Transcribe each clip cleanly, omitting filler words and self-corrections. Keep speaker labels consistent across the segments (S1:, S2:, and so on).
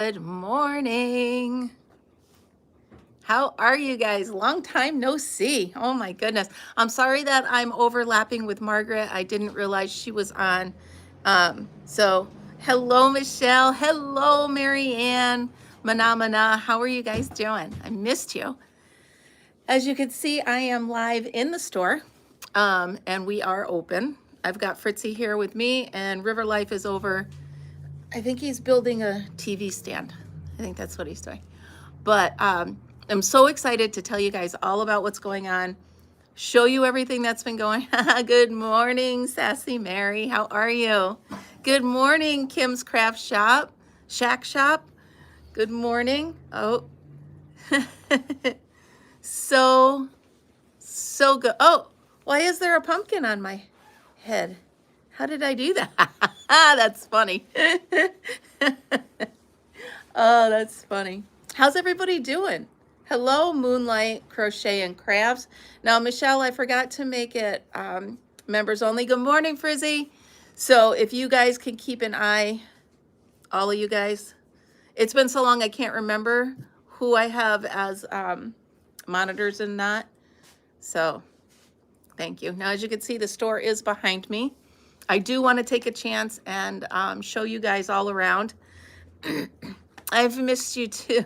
S1: Good morning. How are you guys? Long time no see. Oh my goodness. I'm sorry that I'm overlapping with Margaret. I didn't realize she was on. So hello, Michelle. Hello, Marianne. Mana. How are you guys doing? I missed you. As you can see, I am live in the store, and we are open. I've got Fritzy here with me, and River Life is over. I think he's building a TV stand. I think that's what he's doing. But I'm so excited to tell you guys all about what's going on, show you everything that's been going on. Good morning, Sassy Mary. How are you? Good morning, Kim's Craft Shop, Shack Shop. Good morning. Oh, so good. Oh, why is there a pumpkin on my head? How did I do that? That's funny. Oh, that's funny. How's everybody doing? Hello, Moonlight Crochet and Crafts. Now, Michelle, I forgot to make it members only. Good morning, Frizzy. So if you guys can keep an eye, all of you guys, it's been so long I can't remember who I have as monitors and not. So thank you. Now, as you can see, the store is behind me. I do want to take a chance and show you guys all around. I've missed you too.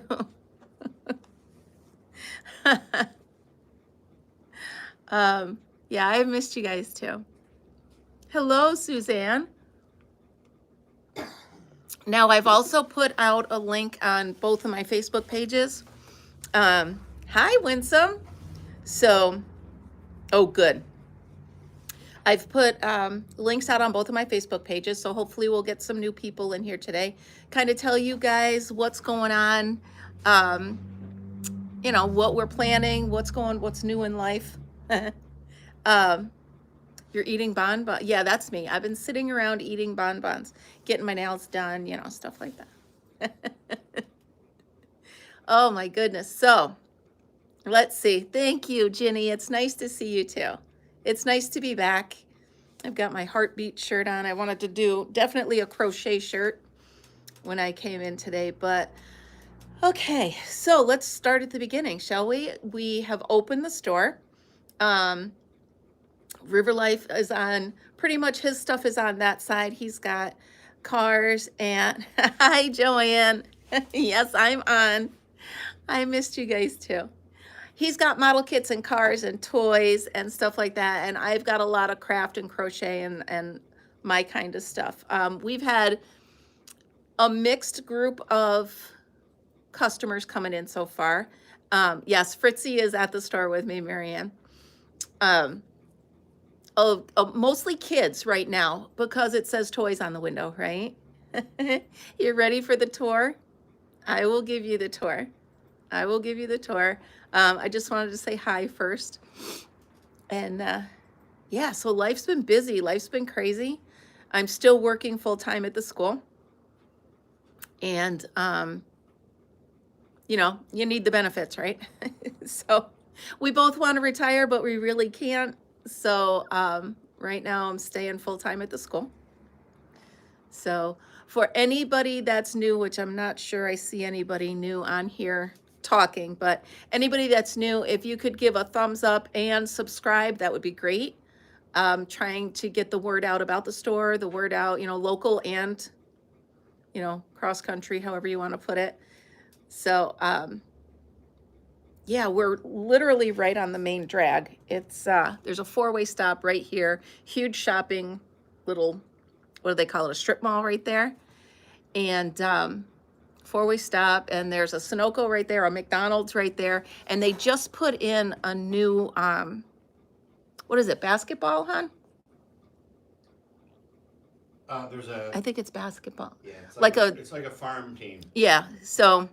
S1: Yeah, I've missed you guys too. Hello, Suzanne. Now, I've also put out a link on both of my Facebook pages. Hi, Winsome. So, oh, good. I've put links out on both of my Facebook pages, so hopefully we'll get some new people in here today. Kind of tell you guys what's going on, you know, what we're planning, what's new in life. You're eating bonbons? Yeah, that's me. I've been sitting around eating bonbons, getting my nails done, you know, stuff like that. Oh my goodness. So let's see. Thank you, Ginny. It's nice to see you too. It's nice to be back. I've got my heartbeat shirt on. I wanted to do definitely a crochet shirt when I came in today, but okay. So let's start at the beginning, shall we? We have opened the store. River Life is on, pretty much his stuff is on that side. He's got cars and hi, Joanne. Yes, I'm on. I missed you guys too. He's got model kits and cars and toys and stuff like that. And I've got a lot of craft and crochet and my kind of stuff. We've had a mixed group of customers coming in so far. Yes, Fritzy is at the store with me, Marianne. Mostly kids right now because it says toys on the window, right? You're ready for the tour? I will give you the tour. I will give you the tour. I just wanted to say hi first. And yeah, so life's been busy. Life's been crazy. I'm still working full time at the school. And, you know, you need the benefits, right? So we both want to retire, but we really can't. So right now I'm staying full time at the school. So for anybody that's new, which I'm not sure I see anybody new on here talking, but anybody that's new, if you could give a thumbs up and subscribe, that would be great. Trying to get the word out about the store, the word out, you know, local and, you know, cross country, however you want to put it. So, yeah, we're literally right on the main drag. It's, there's a four-way stop right here, huge shopping little, what do they call it? A strip mall right there. And, four-way stop, and there's a Sunoco right there, a McDonald's right there, and they just put in a new, what is it, basketball, hon? I think it's basketball.
S2: Yeah, it's
S1: it's
S2: like a farm team.
S1: Yeah, so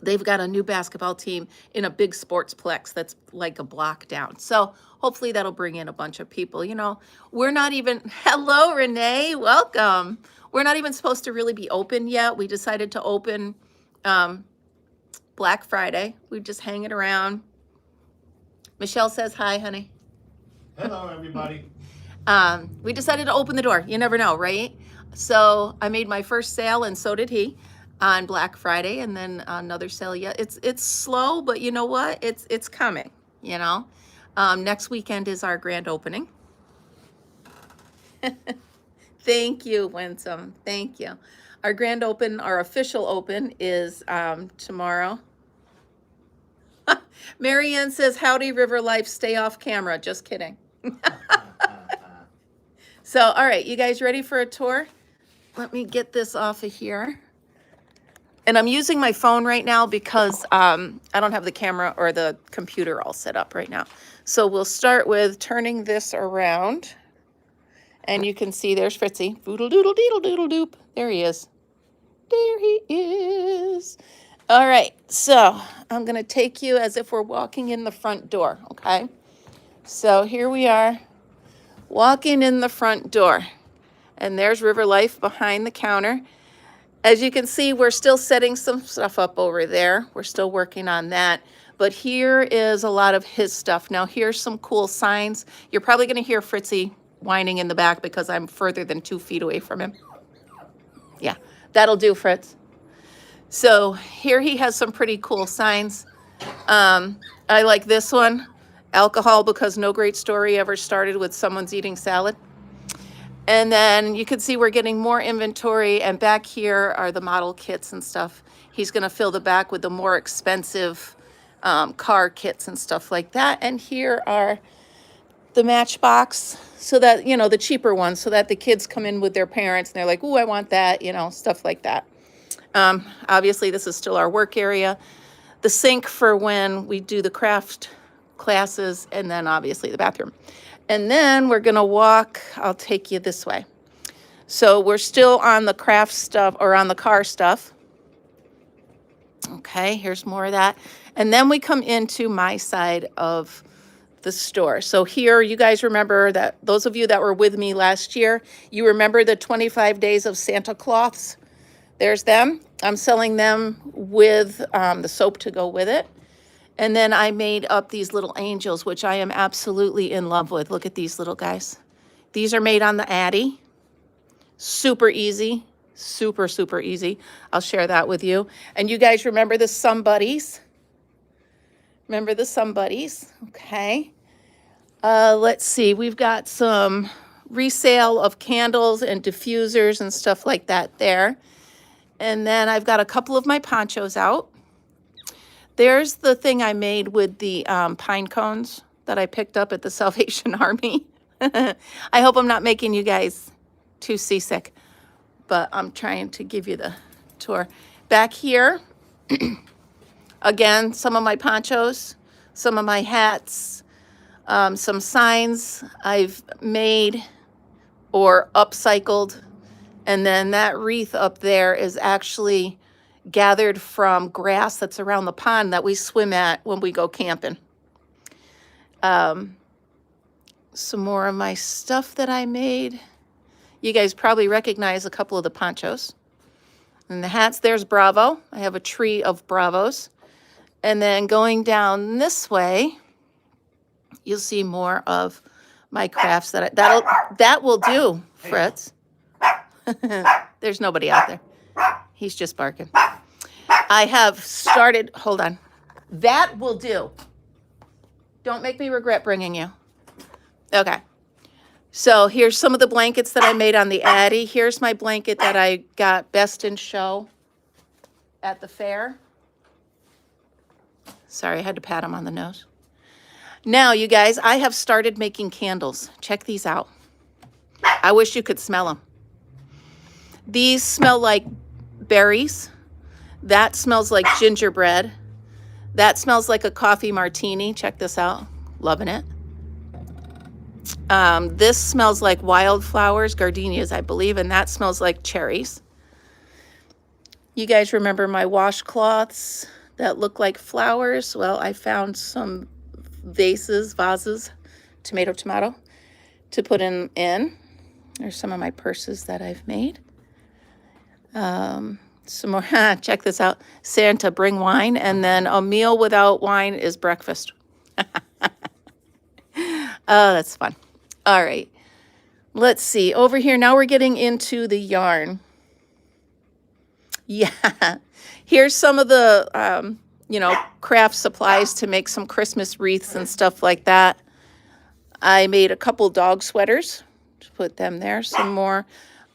S1: they've got a new basketball team in a big sportsplex that's like a block down. So hopefully that'll bring in a bunch of people. You know, we're not even, hello, Renee, welcome. We're not even supposed to really be open yet. We decided to open Black Friday. We're just hanging around. Michelle says hi, honey.
S2: Hello, everybody.
S1: We decided to open the door. You never know, right? So I made my first sale, and so did he. on Black Friday, and then another sale. Yeah, it's slow, but you know what? It's coming. You know, next weekend is our grand opening. Thank you, Winsome. Thank you. Our grand open, our official open, is tomorrow. Marianne says, "Howdy, River Life. Stay off camera." Just kidding. So, all right, you guys ready for a tour? Let me get this off of here. And I'm using my phone right now because I don't have the camera or the computer all set up right now. So we'll start with turning this around. And you can see there's Fritzy. Doodle doodle doodle doodle doop. There he is. There he is. All right, so I'm going to take you as if we're walking in the front door, okay? So here we are, walking in the front door. And there's River Life behind the counter. As you can see, we're still setting some stuff up over there. We're still working on that. But here is a lot of his stuff. Now, here's some cool signs. You're probably going to hear Fritzy whining in the back because I'm further than 2 feet away from him. Yeah, that'll do, Fritz. So here he has some pretty cool signs. I like this one, alcohol because no great story ever started with someone's eating salad. And then you can see we're getting more inventory, and back here are the model kits and stuff. He's gonna fill the back with the more expensive car kits and stuff like that. And here are the Matchbox, so that, you know, the cheaper ones, so that the kids come in with their parents and they're like, "Ooh, I want that," you know, stuff like that. Obviously, this is still our work area. The sink for when we do the craft classes, and then obviously the bathroom. And then we're gonna walk, I'll take you this way. So we're still on the craft stuff, or on the car stuff. Okay, here's more of that. And then we come into my side of the store. So here, you guys remember that, those of you that were with me last year, you remember the 25 days of Santa cloths. There's them. I'm selling them with the soap to go with it. And then I made up these little angels, which I am absolutely in love with. Look at these little guys. These are made on the Addy. Super easy. Super, super easy. I'll share that with you. And you guys remember the Somebodies? Remember the Somebodies? Okay. Let's see. We've got some resale of candles and diffusers and stuff like that there. And then I've got a couple of my ponchos out. There's the thing I made with the pine cones that I picked up at the Salvation Army. I hope I'm not making you guys too seasick, but I'm trying to give you the tour. Back here, again, some of my ponchos, some of my hats, some signs I've made or upcycled. And then that wreath up there is actually gathered from grass that's around the pond that we swim at when we go camping. Some more of my stuff that I made. You guys probably recognize a couple of the ponchos. And the hats, there's Bravo. I have a tree of Bravos. And then going down this way, you'll see more of my crafts that will do, Fritz. There's nobody out there. He's just barking. I have started, hold on. That will do. Don't make me regret bringing you. Okay. So here's some of the blankets that I made on the Addy. Here's my blanket that I got Best in Show at the fair. Sorry, I had to pat him on the nose. Now, you guys, I have started making candles. Check these out. I wish you could smell them. These smell like berries. That smells like gingerbread. That smells like a coffee martini. Check this out. Loving it. This smells like wildflowers, gardenias, I believe, and that smells like cherries. You guys remember my washcloths that look like flowers? Well, I found some vases, tomato, to put in. There's some of my purses that I've made. Some more, check this out. Santa, bring wine. And then a meal without wine is breakfast. Oh, that's fun. All right. Let's see. Over here, now we're getting into the yarn. Yeah. Here's some of the, craft supplies to make some Christmas wreaths and stuff like that. I made a couple dog sweaters to put them there. Some more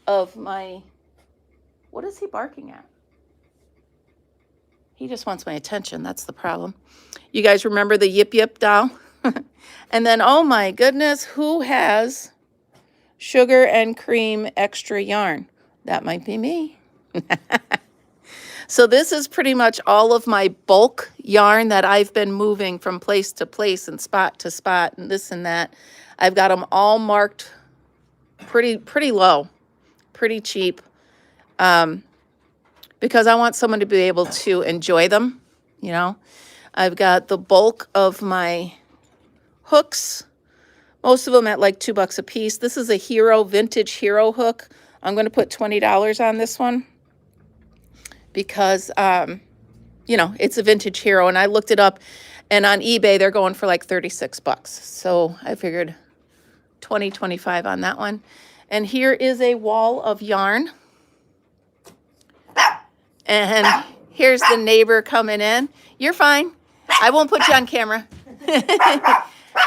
S1: of my, what is he barking at? He just wants my attention. That's the problem. You guys remember the Yip Yip doll? And then, oh my goodness, who has sugar and cream extra yarn? That might be me. So this is pretty much all of my bulk yarn that I've been moving from place to place and spot to spot and this and that. I've got them all marked pretty low, pretty cheap, because I want someone to be able to enjoy them, you know. I've got the bulk of my hooks, most of them at like $2 a piece. This is a vintage hero hook. I'm going to put $20 on this one because, it's a vintage hero. And I looked it up, and on eBay, they're going for like 36 bucks. So I figured 25 on that one. And here is a wall of yarn. And here's the neighbor coming in. You're fine. I won't put you on camera.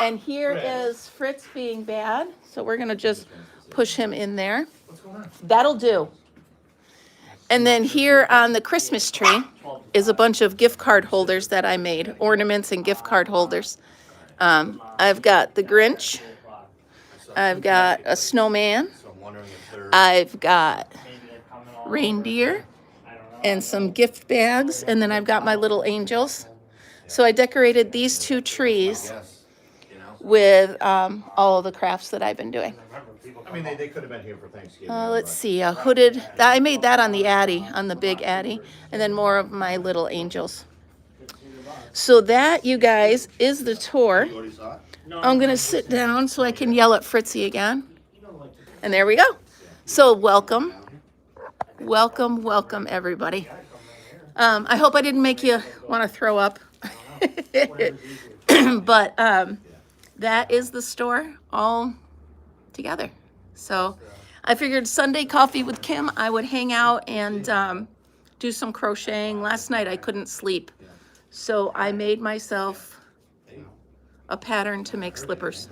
S1: And here is Fritz being bad. So we're going to just push him in there. That'll do. And then here on the Christmas tree is a bunch of gift card holders that I made, ornaments and gift card holders. I've got the Grinch. I've got a snowman. I've got reindeer and some gift bags. And then I've got my little angels. So I decorated these two trees with all of the crafts that I've been doing.
S2: I mean, they could have been here for Thanksgiving.
S1: Let's see, a hooded, I made that on the Addy, on the big Addy, and then more of my little angels. So that, you guys, is the tour. I'm going to sit down so I can yell at Fritzy again. And there we go. So welcome, everybody. I hope I didn't make you want to throw up. But that is the store all together. So I figured Sunday coffee with Kim, I would hang out and do some crocheting. Last night I couldn't sleep, so I made myself a pattern to make slippers.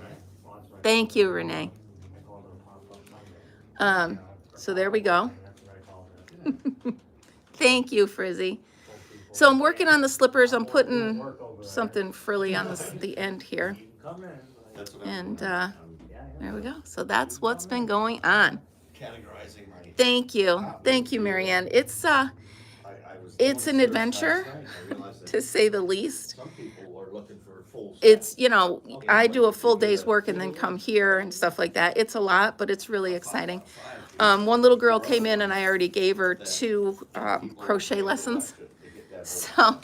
S1: Thank you, Renee. So there we go. Thank you, Frizzy. So I'm working on the slippers. I'm putting something frilly on the end here. And there we go. So that's what's been going on. Thank you, Marianne. It's an adventure, to say the least. It's, I do a full day's work and then come here and stuff like that. It's a lot, but it's really exciting. One little girl came in and I already gave her 2 crochet lessons. So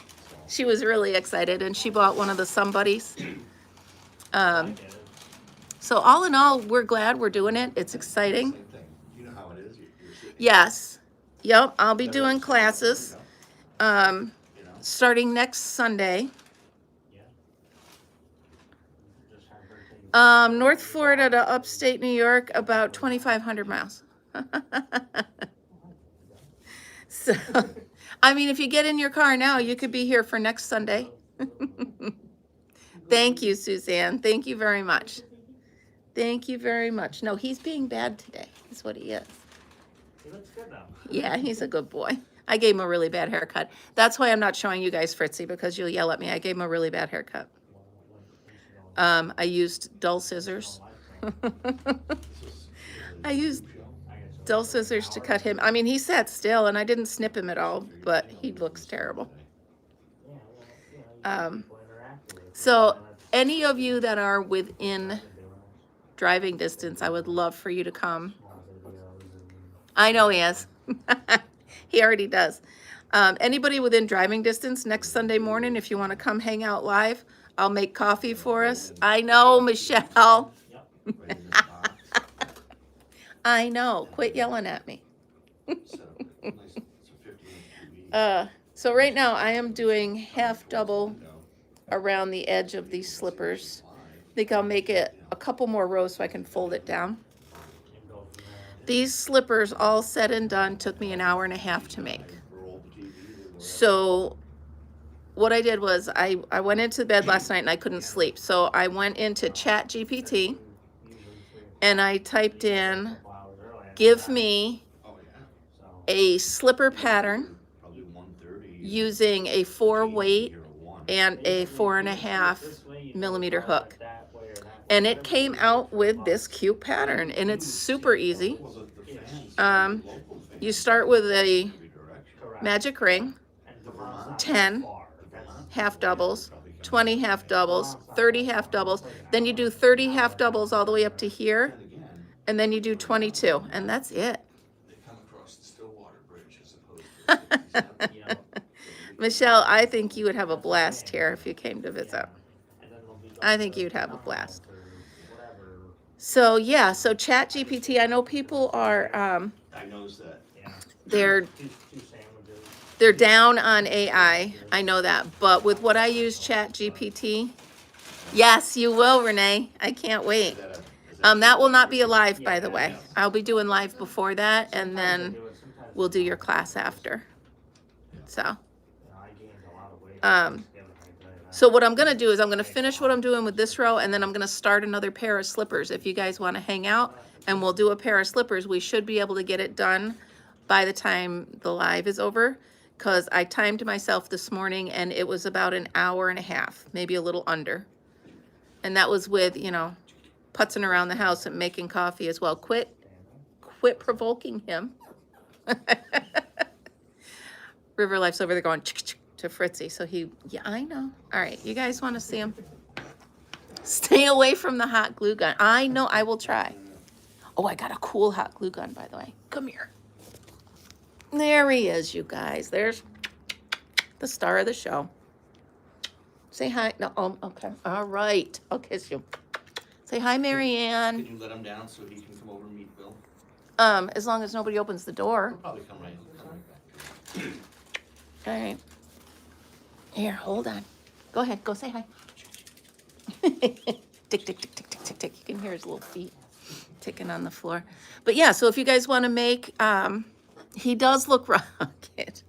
S1: she was really excited, and she bought one of the Somebodies. So all in all, we're glad we're doing it. It's exciting. Yes. Yep, I'll be doing classes starting next Sunday. North Florida to upstate New York, about 2,500 miles. So, I mean, if you get in your car now, you could be here for next Sunday. Thank you, Suzanne. Thank you very much. Thank you very much. No, he's being bad today. That's what he is.
S3: He looks good now.
S1: Yeah, he's a good boy. I gave him a really bad haircut. That's why I'm not showing you guys Fritzy, because you'll yell at me. I gave him a really bad haircut. I used dull scissors. I used dull scissors to cut him. I mean, he sat still, and I didn't snip him at all, but he looks terrible. So any of you that are within driving distance, I would love for you to come. I know he is. He already does. Anybody within driving distance, next Sunday morning, if you want to come hang out live, I'll make coffee for us. I know, Michelle. I know. Quit yelling at me. So right now I am doing half double around the edge of these slippers. I think I'll make it a couple more rows so I can fold it down. These slippers, all said and done, took me an hour and a half to make. So what I did was I went into bed last night and I couldn't sleep. So I went into Chat GPT and I typed in, give me
S2: Oh, yeah.
S1: a slipper pattern
S2: Probably 1:30.
S1: using a 4 weight and a 4.5 millimeter hook. And it came out with this cute pattern, and it's super easy. You start with a magic ring, 10 half doubles, 20 half doubles, 30 half doubles. Then you do 30 half doubles all the way up to here, and then you do 22, and that's it.
S2: They come across the Stillwater Bridge as opposed to
S1: Michelle, I think you would have a blast here if you came to visit. I think you'd have a blast. So yeah, so Chat GPT, I know people are,
S2: I knows that.
S1: they're down on AI. I know that, but with what I use Chat GPT, yes, you will, Renee. I can't wait. That will not be a live, by the way. I'll be doing live before that, and then we'll do your class after. So, so what I'm gonna do is I'm gonna finish what I'm doing with this row, and then I'm gonna start another pair of slippers. If you guys wanna hang out and we'll do a pair of slippers, we should be able to get it done by the time the live is over, because I timed myself this morning and it was about an hour and a half, maybe a little under. And that was with, you know, putzing around the house and making coffee as well. Quit provoking him. River Life's over there going to Fritzy. So yeah, I know. All right, you guys want to see him? Stay away from the hot glue gun. I know, I will try. Oh, I got a cool hot glue gun, by the way. Come here. There he is, you guys. There's the star of the show. Say hi. No, oh, okay. All right. I'll kiss you. Say hi, Marianne.
S2: Can you let him down so he can come over and meet Bill?
S1: As long as nobody opens the door.
S2: He'll probably come right back.
S1: All right. Here, hold on. Go ahead. Go say hi. Tick, tick, tick, tick, tick, tick, tick. You can hear his little feet ticking on the floor. But yeah, so if you guys want to make, he does look rugged.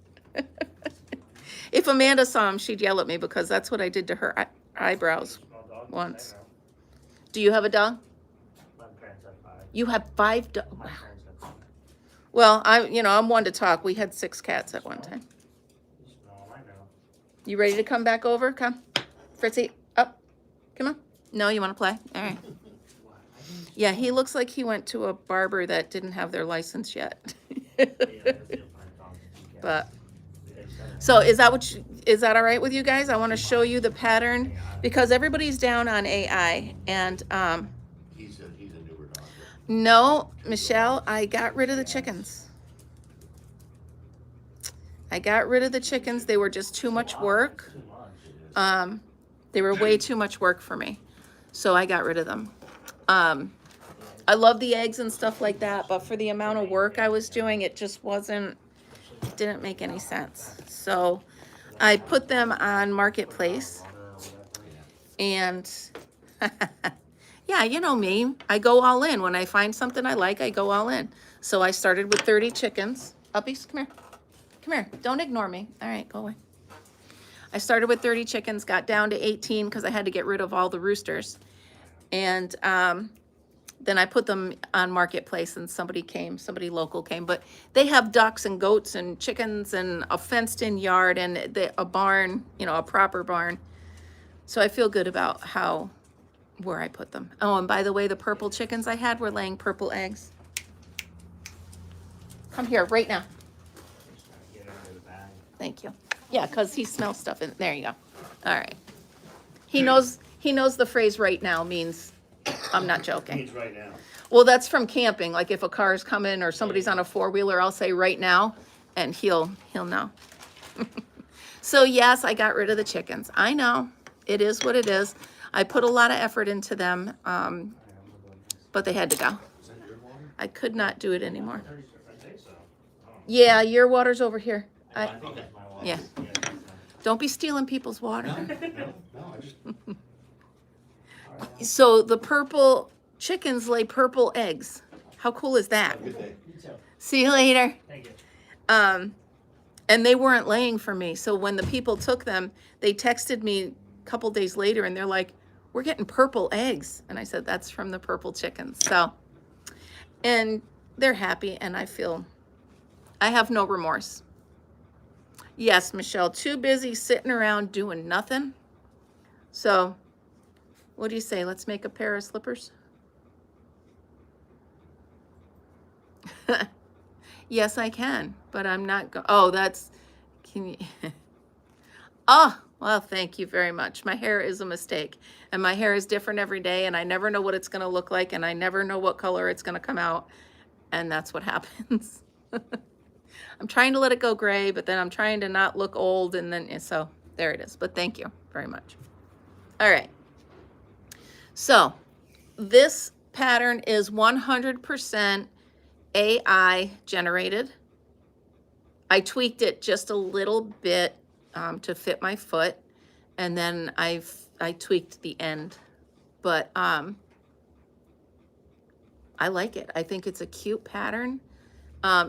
S1: If Amanda saw him, she'd yell at me because that's what I did to her eyebrows once. Do you have a dog? You have 5 dogs? Wow. Well, I'm one to talk. We had 6 cats at one time. You ready to come back over? Come. Fritzy, up. Come on. No, you want to play? All right. Yeah, he looks like he went to a barber that didn't have their license yet. But so is that all right with you guys? I want to show you the pattern because everybody's down on AI and
S2: He's a newer dog.
S1: no, Michelle, I got rid of the chickens. I got rid of the chickens. They were just too much work. They were way too much work for me. So I got rid of them. I love the eggs and stuff like that, but for the amount of work I was doing, it just didn't make any sense. So I put them on Marketplace and yeah, you know me, I go all in. When I find something I like, I go all in. So I started with 30 chickens. Uppies, come here. Come here, don't ignore me. All right, go away. I started with 30 chickens, got down to 18 because I had to get rid of all the roosters. And then I put them on Marketplace and somebody local came. But they have ducks and goats and chickens and a fenced in yard and a barn, a proper barn. So I feel good about where I put them. Oh, and by the way, the purple chickens I had were laying purple eggs. Come here right now. Thank you. Yeah, because he smells stuff in there. You go. All right. He knows the phrase right now means I'm not joking.
S3: Means right now.
S1: Well, that's from camping. Like if a car's coming or somebody's on a 4-wheeler, I'll say right now and he'll know. So yes, I got rid of the chickens. I know. It is what it is. I put a lot of effort into them, but they had to go. I could not do it anymore. Yeah, your water's over here. Yeah. Don't be stealing people's water.
S2: No, I just.
S1: So the purple chickens lay purple eggs. How cool is that?
S2: Good day.
S1: See you later.
S3: Thank you.
S1: And they weren't laying for me. So when the people took them, they texted me a couple days later and they're like, we're getting purple eggs. And I said, that's from the purple chickens. So, and they're happy and I have no remorse. Yes, Michelle, too busy sitting around doing nothing. So what do you say? Let's make a pair of slippers. Yes, I can, but I'm not oh, can you? Oh, well, thank you very much. My hair is a mistake and my hair is different every day and I never know what it's going to look like and I never know what color it's going to come out. And that's what happens. I'm trying to let it go gray, but then I'm trying to not look old. And then, so there it is. But thank you very much. All right. So this pattern is 100% AI generated. I tweaked it just a little bit to fit my foot, and then I tweaked the end, but I like it. I think it's a cute pattern.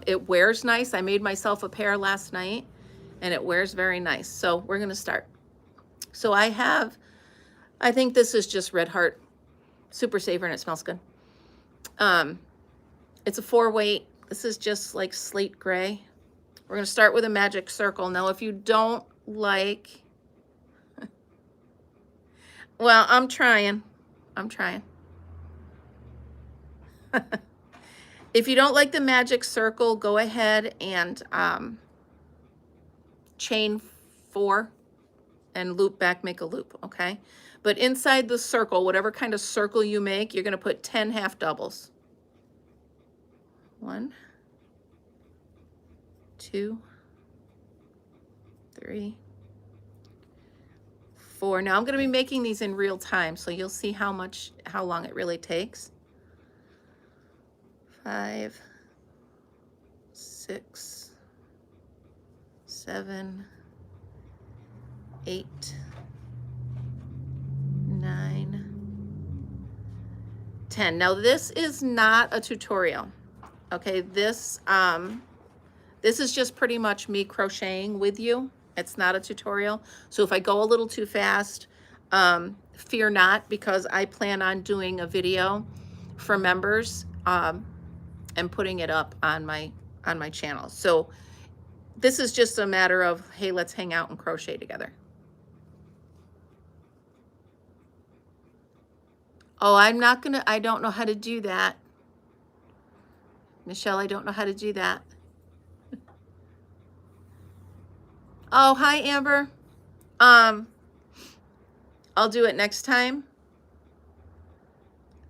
S1: It wears nice. I made myself a pair last night, and it wears very nice. So we're gonna start. So I think this is just Red Heart Super Saver, and it smells good. It's a 4-weight. This is just like slate gray. We're gonna start with a magic circle. Now, if you don't like, well, I'm trying. If you don't like the magic circle, go ahead and chain 4 and loop back, make a loop, okay? But inside the circle, whatever kind of circle you make, you're gonna put 10 half doubles. 1, 2, 3, 4. Now I'm going to be making these in real time, so you'll see how long it really takes. 5, 6, 7, 8, 9, 10. Now this is not a tutorial. Okay, this is just pretty much me crocheting with you. It's not a tutorial. So if I go a little too fast, fear not, because I plan on doing a video for members and putting it up on my channel. So this is just a matter of, hey, let's hang out and crochet together. Oh, I don't know how to do that. Michelle, I don't know how to do that. Oh, hi, Amber. I'll do it next time.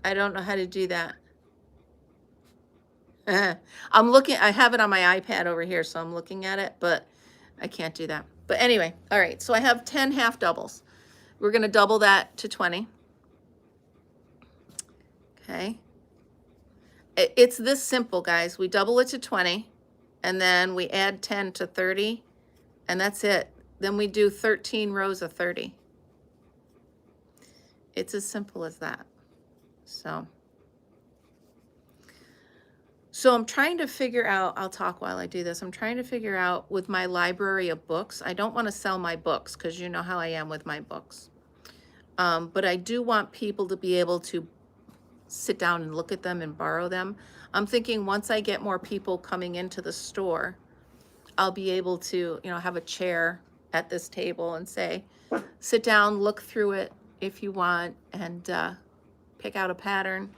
S1: I don't know how to do that. I'm looking, I have it on my iPad over here, so I'm looking at it, but I can't do that. But anyway, all right, so I have 10 half doubles. We're going to double that to 20. Okay. It's this simple, guys. We double it to 20, and then we add 10 to 30, and that's it. Then we do 13 rows of 30. It's as simple as that. So I'm trying to figure out, I'll talk while I do this. I'm trying to figure out with my library of books. I don't want to sell my books because you know how I am with my books. But I do want people to be able to sit down and look at them and borrow them. I'm thinking once I get more people coming into the store, I'll be able to, have a chair at this table and say, sit down, look through it if you want, and pick out a pattern.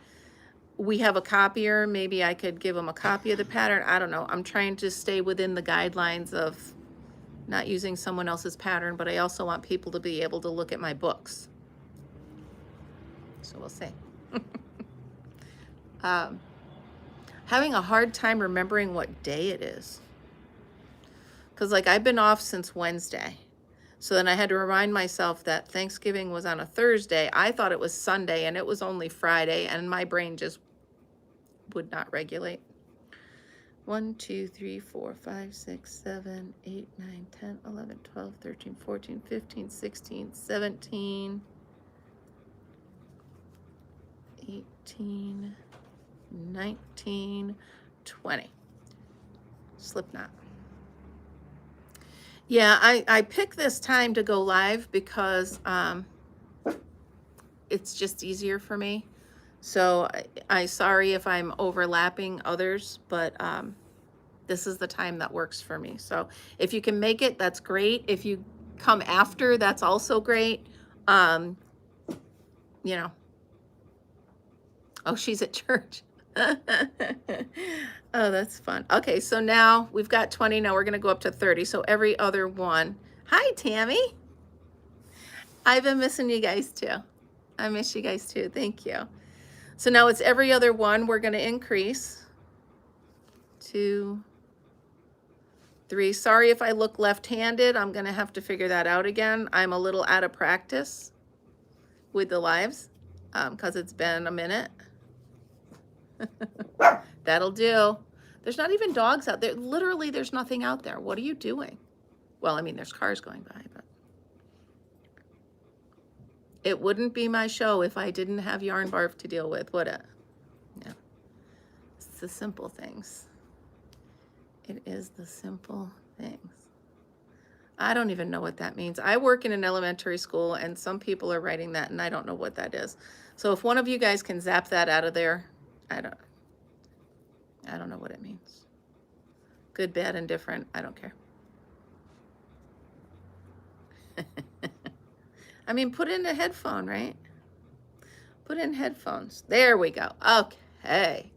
S1: We have a copier. Maybe I could give them a copy of the pattern. I don't know. I'm trying to stay within the guidelines of not using someone else's pattern, but I also want people to be able to look at my books. So we'll see. Having a hard time remembering what day it is. Because I've been off since Wednesday. So then I had to remind myself that Thanksgiving was on a Thursday. I thought it was Sunday and it was only Friday, and my brain just would not regulate. 1, 2, 3, 4, 5, 6, 7, 8, 9, 10, 11, 12, 13, 14, 15, 16, 17, 18, 19, 20. Slip knot. Yeah, I picked this time to go live because it's just easier for me. So I sorry if I'm overlapping others, but this is the time that works for me. So if you can make it, that's great. If you come after, that's also great. Um, you know, oh, she's at church. Oh, that's fun. Okay, so now we've got 20. Now we're going to go up to 30. So every other one. Hi, Tammy. I've been missing you guys too. I miss you guys too. Thank you. So now it's every other one. We're going to increase. 2, 3. Sorry if I look left-handed. I'm going to have to figure that out again. I'm a little out of practice with the lives because it's been a minute. That'll do. There's not even dogs out there. Literally, there's nothing out there. What are you doing? Well, I mean, there's cars going by, but it wouldn't be my show if I didn't have yarn barf to deal with, would it? Yeah. It's the simple things. It is the simple things. I don't even know what that means. I work in an elementary school, and some people are writing that, and I don't know what that is. So if one of you guys can zap that out of there, I don't know what it means. Good, bad, and different. I don't care. I mean, put in a headphone, right? Put in headphones. There we go. Okay.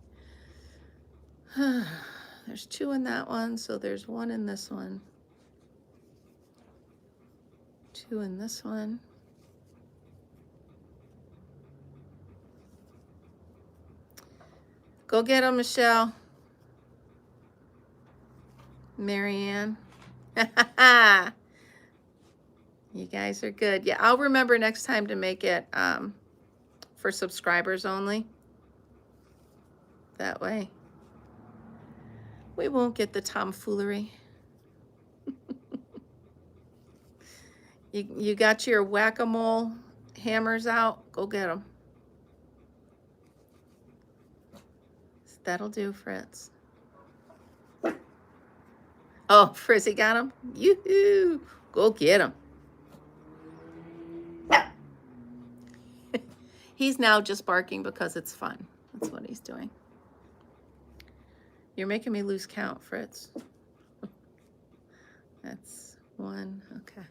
S1: There's 2 in that one, so there's 1 in this one. 2 in this one. Go get them, Michelle. Marianne. You guys are good. Yeah, I'll remember next time to make it for subscribers only. That way we won't get the tomfoolery. You got your whack-a-mole hammers out? Go get them. That'll do, Fritz. Oh, Frizzy got him? Yoo-hoo! Go get him. He's now just barking because it's fun. That's what he's doing. You're making me lose count, Fritz. That's 1. Okay.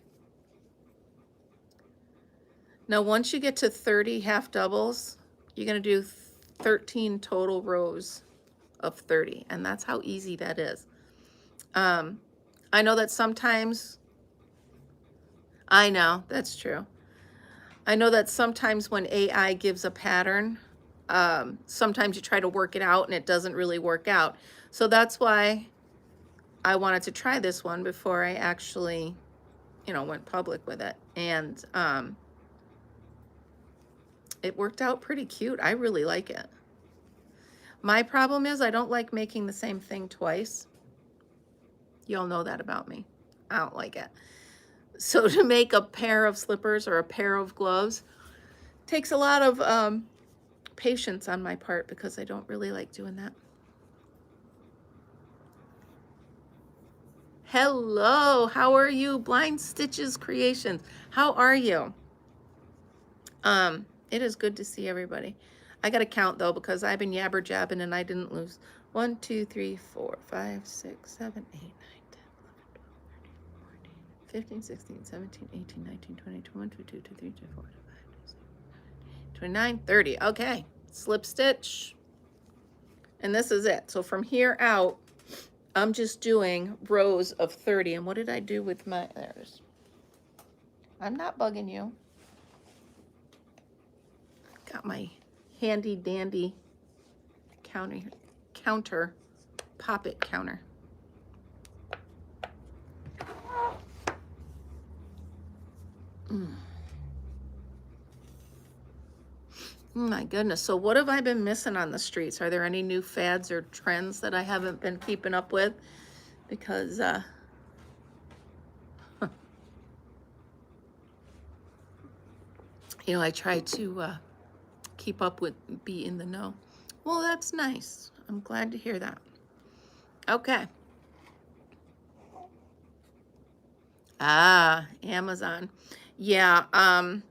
S1: Now, once you get to 30 half doubles, you're going to do 13 total rows of 30. And that's how easy that is. I know that sometimes, I know, that's true. I know that sometimes when AI gives a pattern, sometimes you try to work it out and it doesn't really work out. So that's why I wanted to try this one before I actually, went public with it. And it worked out pretty cute. I really like it. My problem is I don't like making the same thing twice. You'll know that about me. I don't like it. So to make a pair of slippers or a pair of gloves takes a lot of patience on my part because I don't really like doing that. Hello, how are you? Blind Stitches Creations. How are you? It is good to see everybody. I got to count though because I've been yabber jabbing and I didn't lose. 1, 2, 3, 4, 5, 6, 7, 8, 9, 10, 11, 12, 13, 15, 16, 17, 18, 19, 20, 21, 22, 23, 24, 25, 26, 29, 30. Okay, slip stitch. And this is it. So from here out, I'm just doing rows of 30. And what did I do with my, there it is. I'm not bugging you. Got my handy dandy counter poppet counter. My goodness. So what have I been missing on the streets? Are there any new fads or trends that I haven't been keeping up with? Because I try to keep up with, be in the know. Well, that's nice. I'm glad to hear that. Okay. Ah, Amazon. Yeah, I'm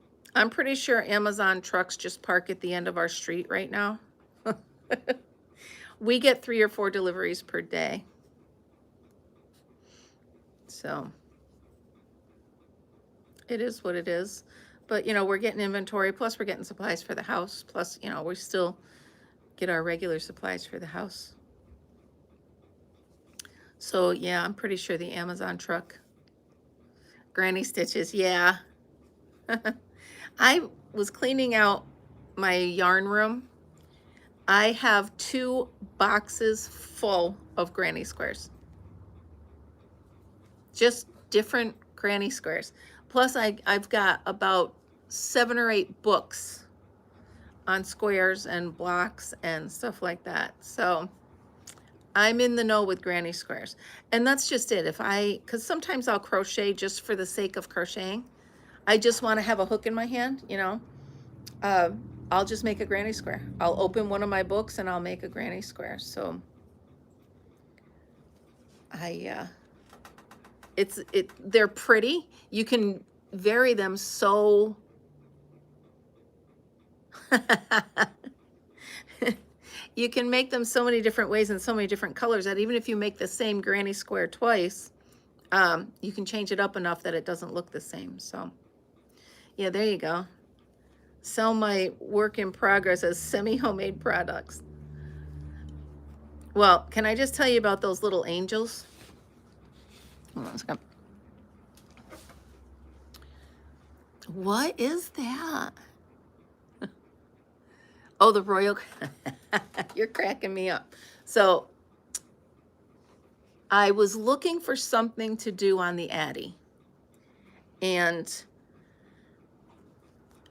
S1: pretty sure Amazon trucks just park at the end of our street right now. We get 3 or 4 deliveries per day. So it is what it is. But, you know, we're getting inventory, plus we're getting supplies for the house, plus, you know, we still get our regular supplies for the house. So, yeah, I'm pretty sure the Amazon truck. Granny stitches, yeah. I was cleaning out my yarn room. I have 2 boxes full of granny squares. Just different granny squares. Plus, I've got about 7 or 8 books on squares and blocks and stuff like that. So I'm in the know with granny squares. And that's just it. Because sometimes I'll crochet just for the sake of crocheting. I just want to have a hook in my hand, you know. I'll just make a granny square. I'll open one of my books and I'll make a granny square. So they're pretty. You can vary them so you can make them so many different ways and so many different colors that even if you make the same granny square twice, you can change it up enough that it doesn't look the same. So yeah, there you go. Sell my work in progress as semi-homemade products. Well, can I just tell you about those little angels? Hold on a second. What is that? Oh, the royal. You're cracking me up. So I was looking for something to do on the Addy. And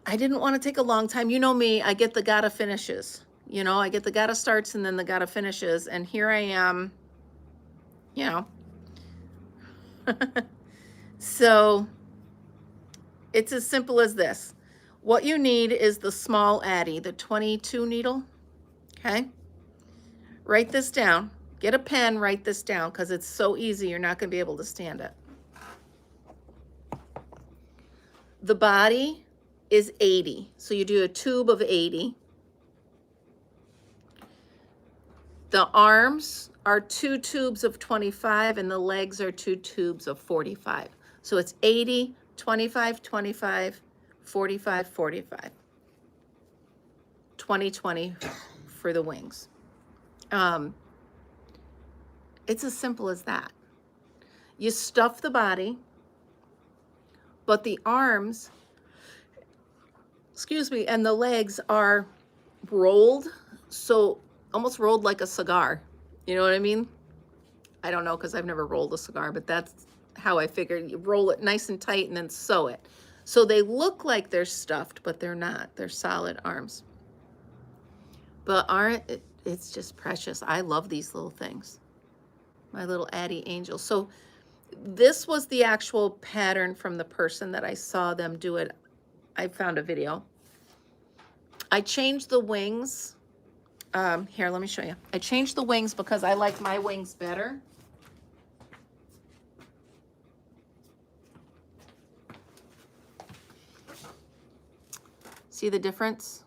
S1: I didn't want to take a long time. You know me, I get the gotta finishes. You know, I get the gotta starts and then the gotta finishes. And here I am, you know. So it's as simple as this. What you need is the small Addy, the 22 needle, okay? Write this down. Get a pen, write this down, because it's so easy, you're not going to be able to stand it. The body is 80, so you do a tube of 80. The arms are 2 tubes of 25, and the legs are 2 tubes of 45. So it's 80, 25, 25, 45, 45. 20, 20 for the wings. It's as simple as that. You stuff the body, but the arms, excuse me, and the legs are rolled, so almost rolled like a cigar. You know what I mean? I don't know because I've never rolled a cigar, but that's how I figured. You roll it nice and tight and then sew it. So they look like they're stuffed, but they're not. They're solid arms. But it's just precious. I love these little things. My little Addy angels. So this was the actual pattern from the person that I saw them do it. I found a video. I changed the wings. Here, let me show you. I changed the wings because I like my wings better. See the difference?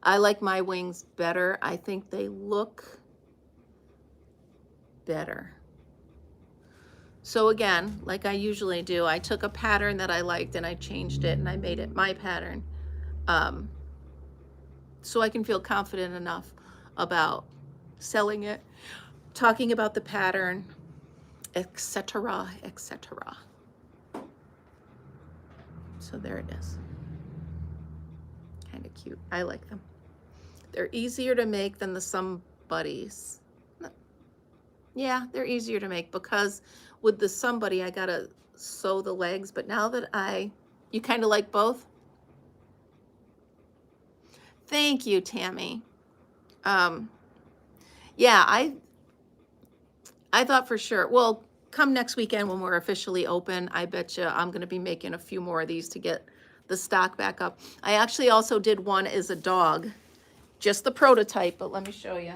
S1: I like my wings better. I think they look better. So again, like I usually do, I took a pattern that I liked and I changed it and I made it my pattern. So I can feel confident enough about selling it, talking about the pattern, etc., etc. So there it is. Kind of cute. I like them. They're easier to make than the Somebodies. Yeah, they're easier to make because with the Somebody, I gotta sew the legs. But now that you kind of like both? Thank you, Tammy. Yeah, I thought for sure, well, come next weekend when we're officially open, I bet you I'm going to be making a few more of these to get the stock back up. I actually also did one as a dog, just the prototype, but let me show you.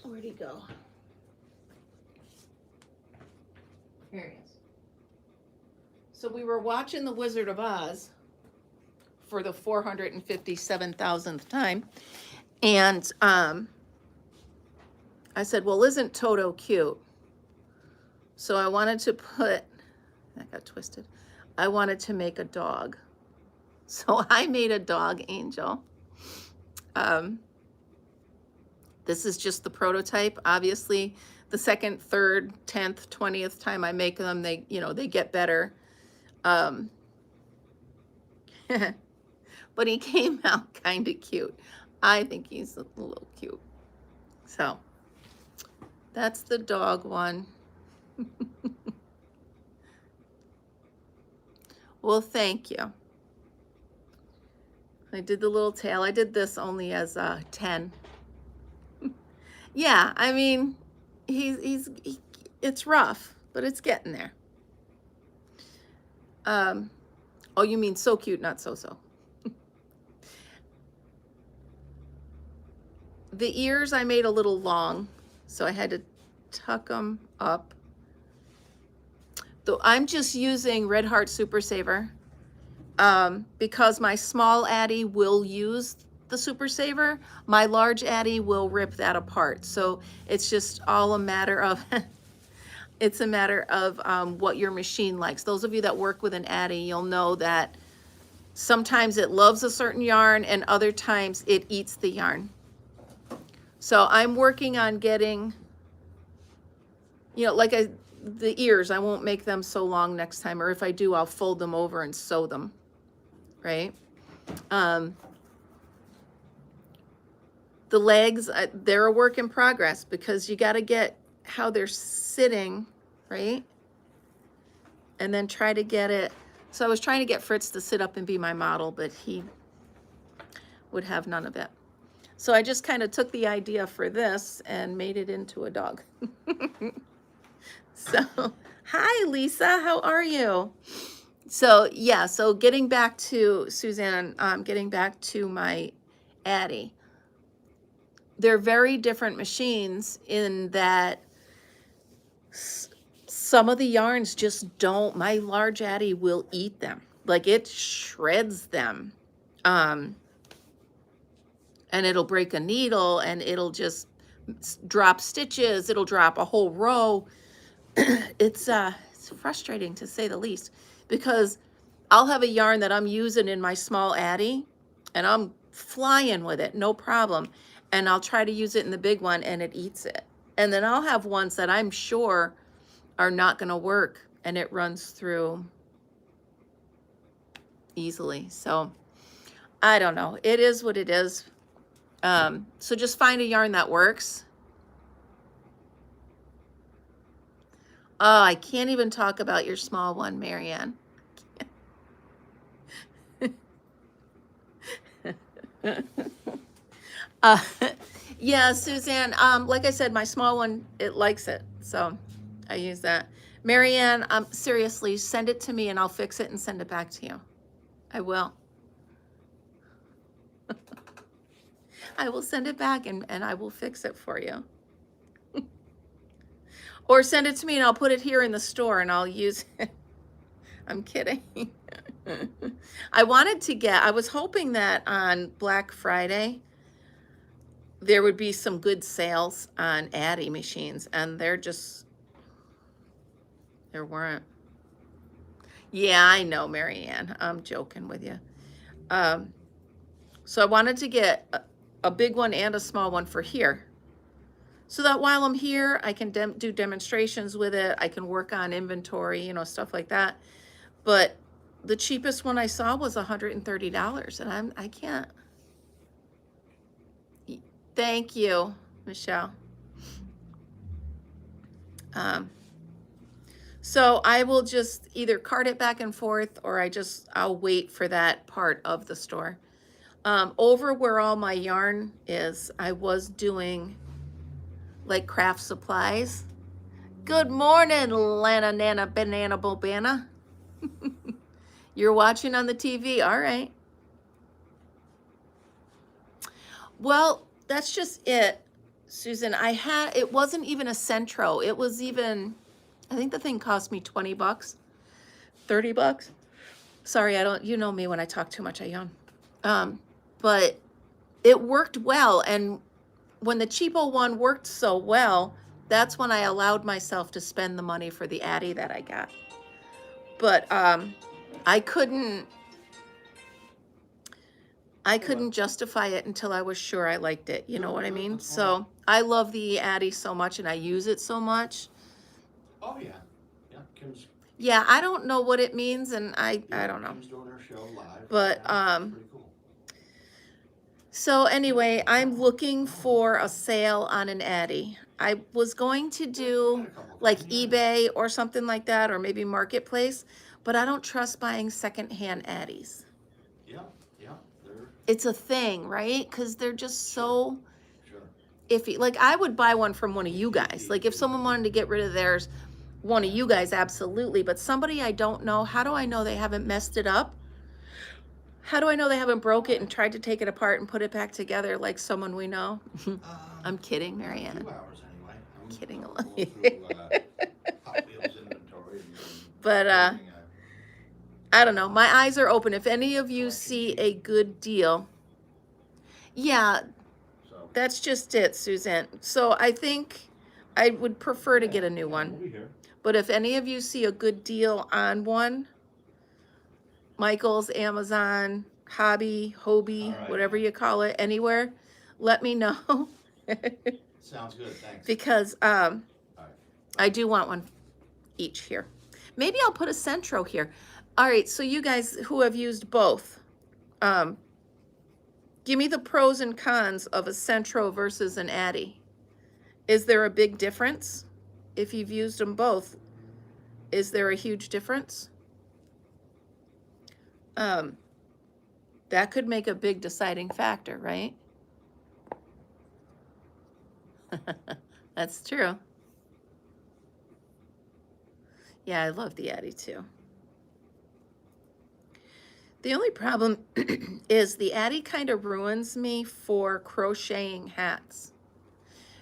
S1: Where'd he go? Here he is. So we were watching The Wizard of Oz for the 457,000th time. And I said, well, isn't Toto cute? So I wanted to put, that got twisted. I wanted to make a dog. So I made a dog angel. This is just the prototype. Obviously, the second, third, 10th, 20th time I make them, they get better. But he came out kind of cute. I think he's a little cute. So that's the dog one. Well, thank you. I did the little tail. I did this only as 10. Yeah, I mean, it's rough, but it's getting there. Oh, you mean so cute, not so-so. The ears I made a little long, so I had to tuck them up. Though I'm just using Red Heart Super Saver because my small Addy will use the Super Saver. My large Addy will rip that apart. So it's just all a matter of it's a matter of what your machine likes. Those of you that work with an Addy, you'll know that sometimes it loves a certain yarn and other times it eats the yarn. So I'm working on getting, like the ears, I won't make them so long next time, or if I do, I'll fold them over and sew them, right? The legs, they're a work in progress because you got to get how they're sitting, right? And then try to get it. So I was trying to get Fritz to sit up and be my model, but he would have none of it. So I just kind of took the idea for this and made it into a dog. So, hi, Lisa, how are you? So, yeah, so getting back to Suzanne, getting back to my Addy. They're very different machines in that some of the yarns just don't, my large Addy will eat them. Like it shreds them. And it'll break a needle and it'll just drop stitches. It'll drop a whole row. It's frustrating to say the least because I'll have a yarn that I'm using in my small Addy and I'm flying with it, no problem. And I'll try to use it in the big one and it eats it. And then I'll have ones that I'm sure are not going to work and it runs through easily. So I don't know. It is what it is. So just find a yarn that works. Oh, I can't even talk about your small one, Marianne. Yeah, Suzanne, like I said, my small one, it likes it. So I use that. Marianne, seriously, send it to me and I'll fix it and send it back to you. I will. I will send it back and I will fix it for you. Or send it to me and I'll put it here in the store and I'll use it. I'm kidding. I was hoping that on Black Friday, there would be some good sales on Addy machines and there weren't. Yeah, I know, Marianne. I'm joking with you. So I wanted to get a big one and a small one for here. So that while I'm here, I can do demonstrations with it. I can work on inventory, stuff like that. But the cheapest one I saw was $130 and I can't. Thank you, Michelle. So I will just either cart it back and forth or I'll wait for that part of the store. Over where all my yarn is, I was doing like craft supplies. Good morning, Lana Nana Banana Bobana. You're watching on the TV, all right. Well, that's just it, Susan. It wasn't even a Centro. It was even I think the thing cost me 20 bucks, 30 bucks. Sorry, you know me, when I talk too much, I yawn. But it worked well. And when the cheapo one worked so well, that's when I allowed myself to spend the money for the Addy that I got. But I couldn't justify it until I was sure I liked it. You know what I mean? So I love the Addy so much, and I use it so much.
S2: Oh, yeah. Yeah, Kim's.
S1: Yeah, I don't know what it means, and I don't know.
S2: Kim's doing her show live.
S1: But
S2: It's pretty cool.
S1: So anyway, I'm looking for a sale on an Addy. I was going to do like eBay or something like that, or maybe Marketplace, but I don't trust buying secondhand Addies.
S2: Yeah, yeah.
S1: It's a thing, right? Because they're just so
S2: Sure.
S1: iffy. Like, I would buy one from one of you guys. Like, if someone wanted to get rid of theirs, one of you guys, absolutely. But somebody I don't know, how do I know they haven't messed it up? How do I know they haven't broke it and tried to take it apart and put it back together like someone we know? I'm kidding, Marianne.
S2: 2 hours anyway. I'm
S1: Kidding a
S2: going
S1: lot.
S2: through Hot Wheels inventory.
S1: But I don't know. My eyes are open. If any of you see a good deal, yeah,
S2: So,
S1: that's just it, Suzanne. So I think I would prefer to get a new one.
S2: we'll be here.
S1: But if any of you see a good deal on one, Michael's, Amazon, Hobby, Hobie,
S2: All right.
S1: whatever you call it, anywhere, let me know.
S2: Sounds good, thanks.
S1: Because
S2: All right.
S1: I do want one each here. Maybe I'll put a Centro here. All right, so you guys who have used both, give me the pros and cons of a Centro versus an Addy. Is there a big difference? If you've used them both, is there a huge difference? That could make a big deciding factor, right? That's true. Yeah, I love the Addy too. The only problem is the Addy kind of ruins me for crocheting hats,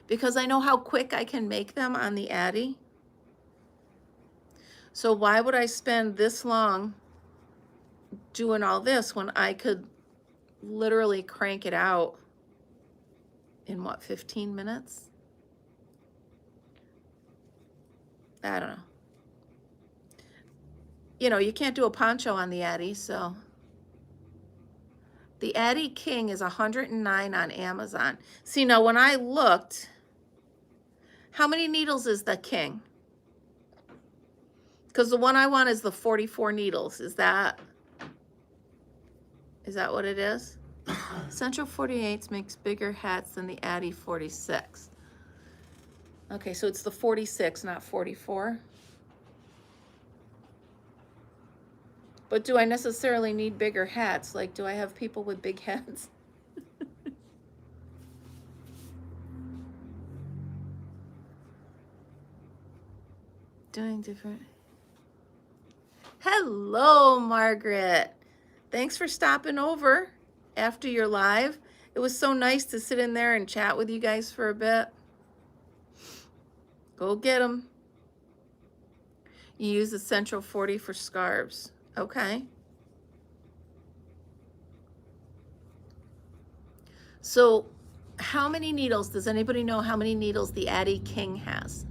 S1: because I know how quick I can make them on the Addy. So why would I spend this long doing all this when I could literally crank it out in what, 15 minutes? I don't know. You know, you can't do a poncho on the Addy, so. The Addy King is $109 on Amazon. See, now when I looked, how many needles is the King? Because the one I want is the 44 needles. Is that what it is? Central 48 makes bigger hats than the Addy 46. Okay, so it's the 46, not 44. But do I necessarily need bigger hats? Like, do I have people with big heads? Doing different. Hello, Margaret. Thanks for stopping over after your live. It was so nice to sit in there and chat with you guys for a bit. Go get them. You use the Central 40 for scarves. Okay. So how many needles, does anybody know how many needles the Addy King has?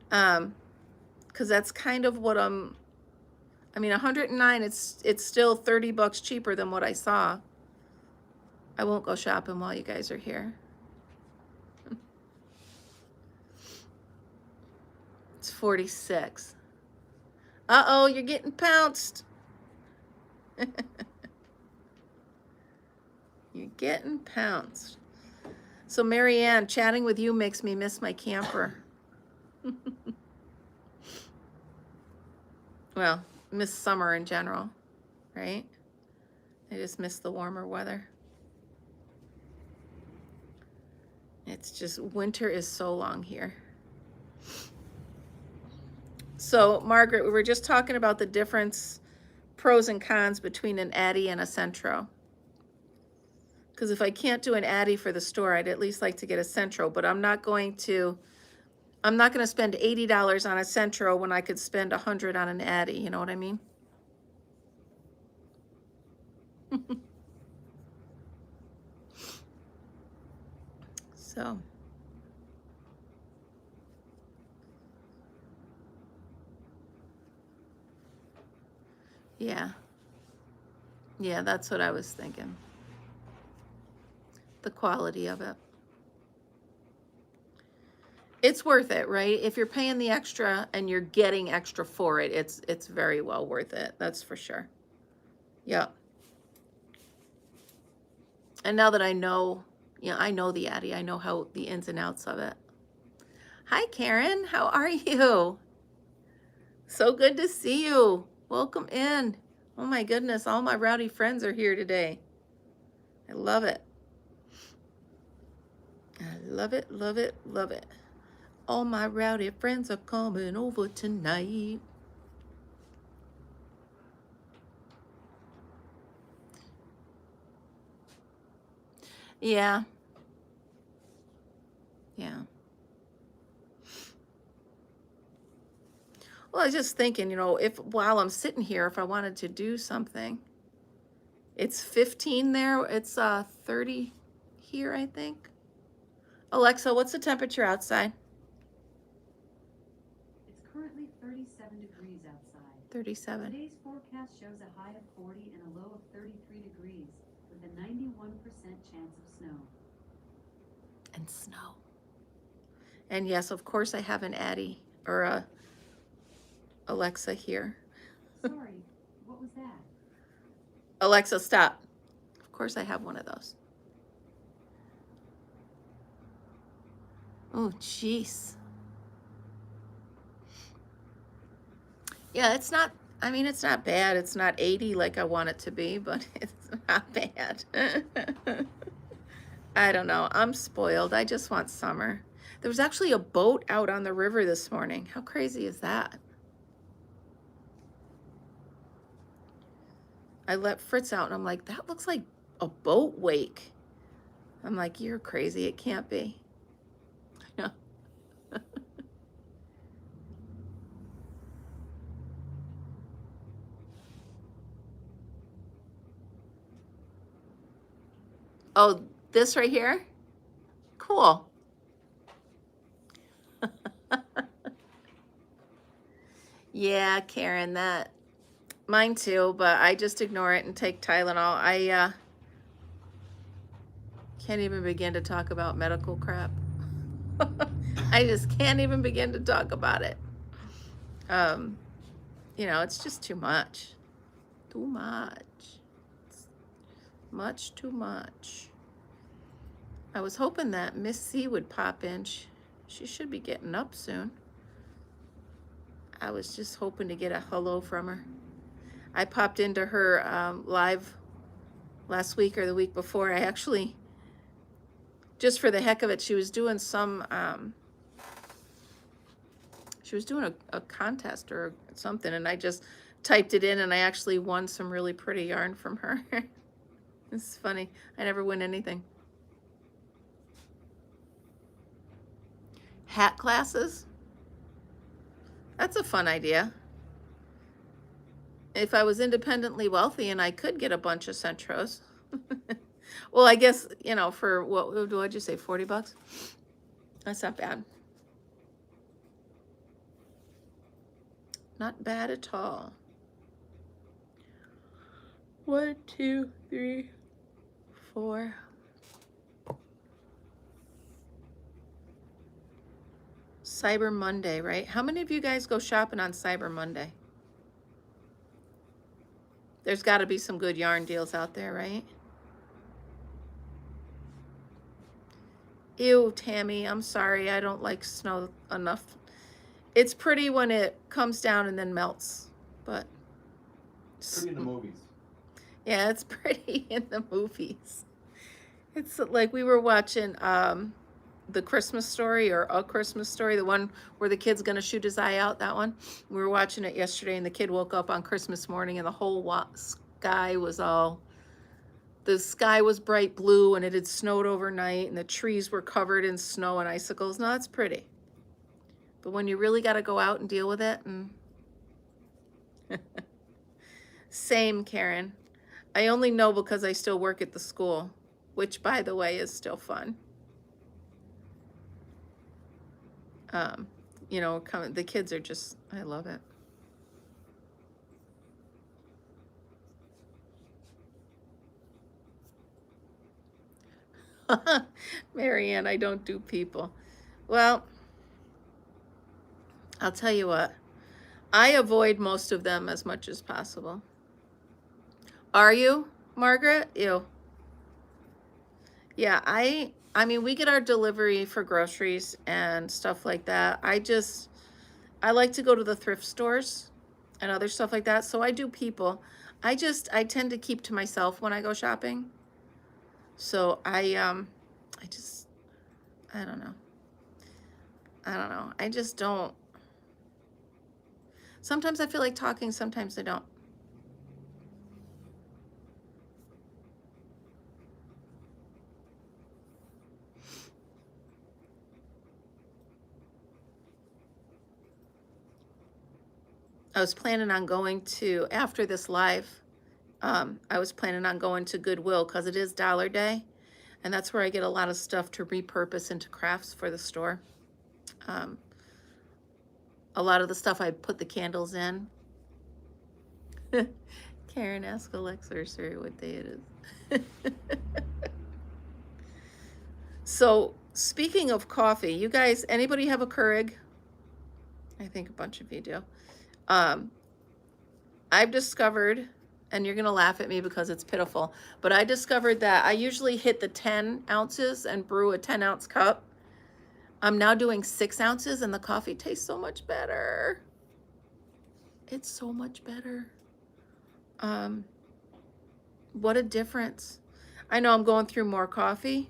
S1: Because that's kind of what I mean, 109, it's still 30 bucks cheaper than what I saw. I won't go shopping while you guys are here. It's 46. Uh-oh, you're getting pounced. You're getting pounced. So Marianne, chatting with you makes me miss my camper. Well, miss summer in general, right? I just miss the warmer weather. It's just, winter is so long here. So, Margaret, we were just talking about the difference, pros and cons between an Addy and a Centro. Because if I can't do an Addy for the store, I'd at least like to get a Centro, but I'm not going to spend $80 on a Centro when I could spend $100 on an Addy, you know what I mean? So. Yeah. Yeah, that's what I was thinking. The quality of it. It's worth it, right? If you're paying the extra and you're getting extra for it, it's very well worth it. That's for sure. Yeah. And now that I know, I know the Addy. I know how the ins and outs of it. Hi, Karen. How are you? So good to see you. Welcome in. Oh my goodness, all my rowdy friends are here today. I love it. I love it, love it, love it. All my rowdy friends are coming over tonight. Yeah. Yeah. Well, I was just thinking, if while I'm sitting here, if I wanted to do something, it's 15 there. It's 30 here, I think. Alexa, what's the temperature outside?
S4: It's currently 37 degrees outside.
S1: 37.
S4: Today's forecast shows a high of 40 and a low of 33 degrees with a 91% chance of snow.
S1: And snow. And yes, of course I have an Addy or a Alexa here.
S4: Sorry, what was that?
S1: Alexa, stop. Of course I have one of those. Oh, jeez. Yeah, it's not bad. It's not 80 like I want it to be, but it's not bad. I don't know. I'm spoiled. I just want summer. There was actually a boat out on the river this morning. How crazy is that? I let Fritz out and I'm like, that looks like a boat wake. I'm like, you're crazy. It can't be. No. Oh, this right here? Cool. Yeah, Karen, mine too, but I just ignore it and take Tylenol. I can't even begin to talk about medical crap. I just can't even begin to talk about it. It's just too much. Too much. It's much too much. I was hoping that Miss C would pop in. She should be getting up soon. I was just hoping to get a hello from her. I popped into her live last week or the week before. I actually, just for the heck of it, she was doing a contest or something, and I just typed it in, and I actually won some really pretty yarn from her. It's funny. I never win anything. Hat classes? That's a fun idea. If I was independently wealthy and I could get a bunch of Centros. Well, I guess, for what did you say, 40 bucks? That's not bad. Not bad at all. 1, 2, 3, 4. Cyber Monday, right? How many of you guys go shopping on Cyber Monday? There's got to be some good yarn deals out there, right? Ew, Tammy, I'm sorry. I don't like snow enough. It's pretty when it comes down and then melts, but...
S2: Pretty in the movies.
S1: Yeah, it's pretty in the movies. It's like we were watching The Christmas Story or A Christmas Story, the one where the kid's going to shoot his eye out, that one. We were watching it yesterday, and the kid woke up on Christmas morning, and the whole sky was all the sky was bright blue and it had snowed overnight and the trees were covered in snow and icicles. No, that's pretty. But when you really got to go out and deal with it, and same, Karen. I only know because I still work at the school, which, by the way, is still fun. You know, the kids are just, I love it. Marianne, I don't do people. Well, I'll tell you what. I avoid most of them as much as possible. Are you, Margaret? Ew. Yeah, I mean, we get our delivery for groceries and stuff like that. I like to go to the thrift stores and other stuff like that. So I do people. I tend to keep to myself when I go shopping. So I don't know. I just don't. Sometimes I feel like talking, sometimes I don't. I was planning on going to, after this live, I was planning on going to Goodwill because it is Dollar Day. And that's where I get a lot of stuff to repurpose into crafts for the store. A lot of the stuff I put the candles in. Karen, ask Alexa or Siri what day it is. So, speaking of coffee, you guys, anybody have a Keurig? I think a bunch of you do. I've discovered, and you're going to laugh at me because it's pitiful, but I discovered that I usually hit the 10 ounces and brew a 10-ounce cup. I'm now doing 6 ounces, and the coffee tastes so much better. It's so much better. What a difference. I know I'm going through more coffee,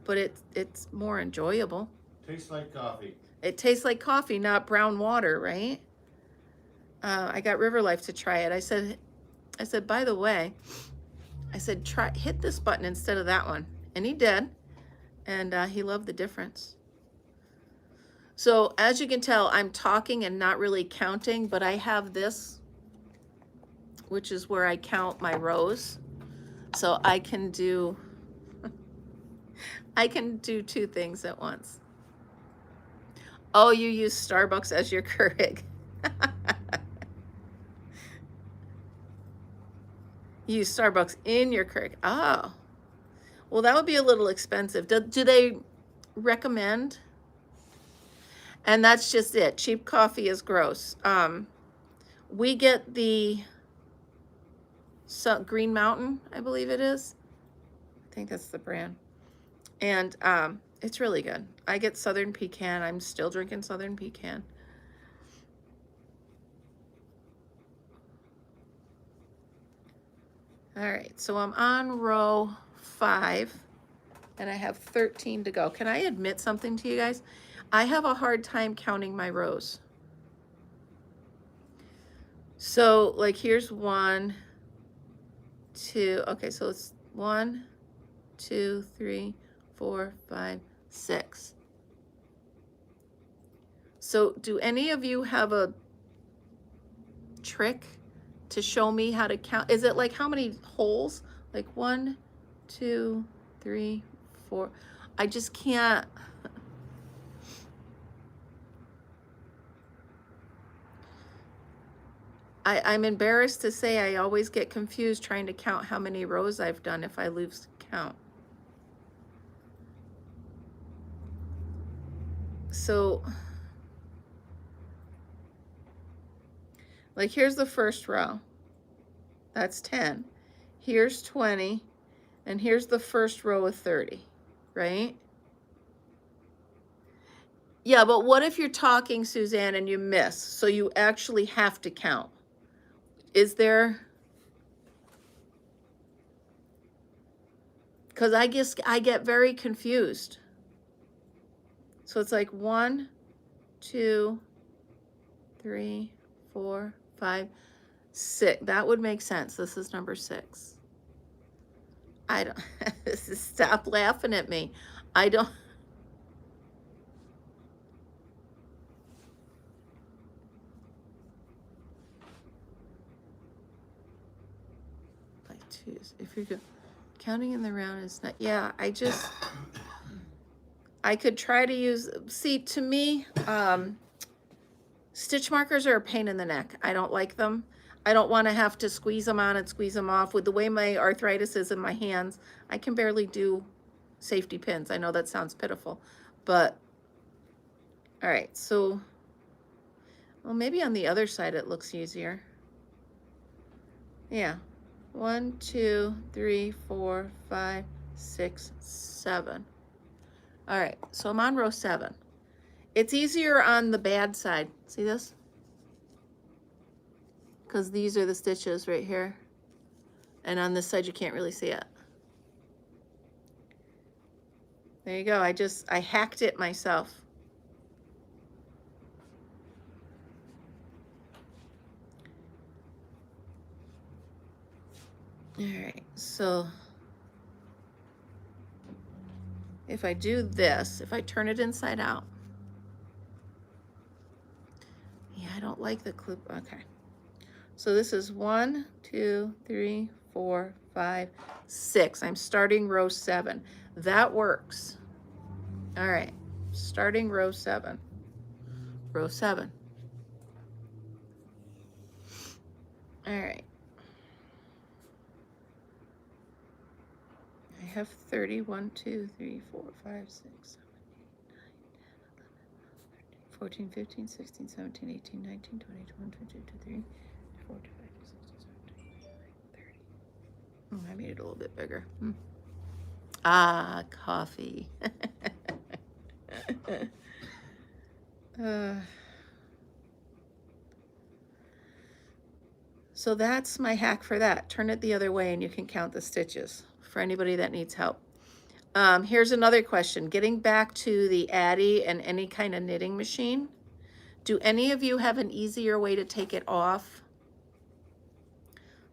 S1: but it's more enjoyable.
S2: Tastes like coffee.
S1: It tastes like coffee, not brown water, right? I got River Life to try it. I said, by the way, I said, hit this button instead of that one. And he did. And he loved the difference. So as you can tell, I'm talking and not really counting, but I have this, which is where I count my rows. So I can do, I can do 2 things at once. Oh, you use Starbucks as your Keurig. You use Starbucks in your Keurig. Oh, well, that would be a little expensive. Do they recommend? And that's just it. Cheap coffee is gross. We get the Green Mountain, I believe it is. I think that's the brand. And it's really good. I get Southern Pecan. I'm still drinking Southern Pecan. All right, so I'm on row 5, and I have 13 to go. Can I admit something to you guys? I have a hard time counting my rows. So, like, here's 1, 2. Okay, so it's 1, 2, 3, 4, 5, 6. So, do any of you have a trick to show me how to count? Is it like how many holes? Like 1, 2, 3, 4. I just can't. I'm embarrassed to say I always get confused trying to count how many rows I've done if I lose count. So, like, here's the first row. That's 10. Here's 20. And here's the first row of 30, right? Yeah, but what if you're talking, Suzanne, and you miss? So you actually have to count. Is there? Because I guess I get very confused. So it's like 1, 2, 3, 4, 5, 6. That would make sense. This is number 6. I don't, stop laughing at me. I don't, like twos, if you're counting in the round is not, yeah, I could try to use, see, to me, stitch markers are a pain in the neck. I don't like them. I don't want to have to squeeze them on and squeeze them off. With the way my arthritis is in my hands, I can barely do safety pins. I know that sounds pitiful, but all right, so, well, maybe on the other side it looks easier. Yeah, 1, 2, 3, 4, 5, 6, 7. All right, so I'm on row 7. It's easier on the bad side. See this? Because these are the stitches right here. And on this side, you can't really see it. There you go. I hacked it myself. All right, so if I do this, if I turn it inside out, yeah, I don't like the clip. Okay. So this is 1, 2, 3, 4, 5, 6. I'm starting row 7. That works. All right, starting row 7. Row 7. All right. I have 30. 1, 2, 3, 4, 5, 6, 7, 8, 9, 10, 11, 12, 13, 14, 15, 16, 17, 18, 19, 20, 21, 22, 23, 24, 25, 26, 27, 28, 29, 30. Oh, I made it a little bit bigger. Ah, coffee. So that's my hack for that. Turn it the other way and you can count the stitches for anybody that needs help. Here's another question. Getting back to the Addy and any kind of knitting machine, do any of you have an easier way to take it off?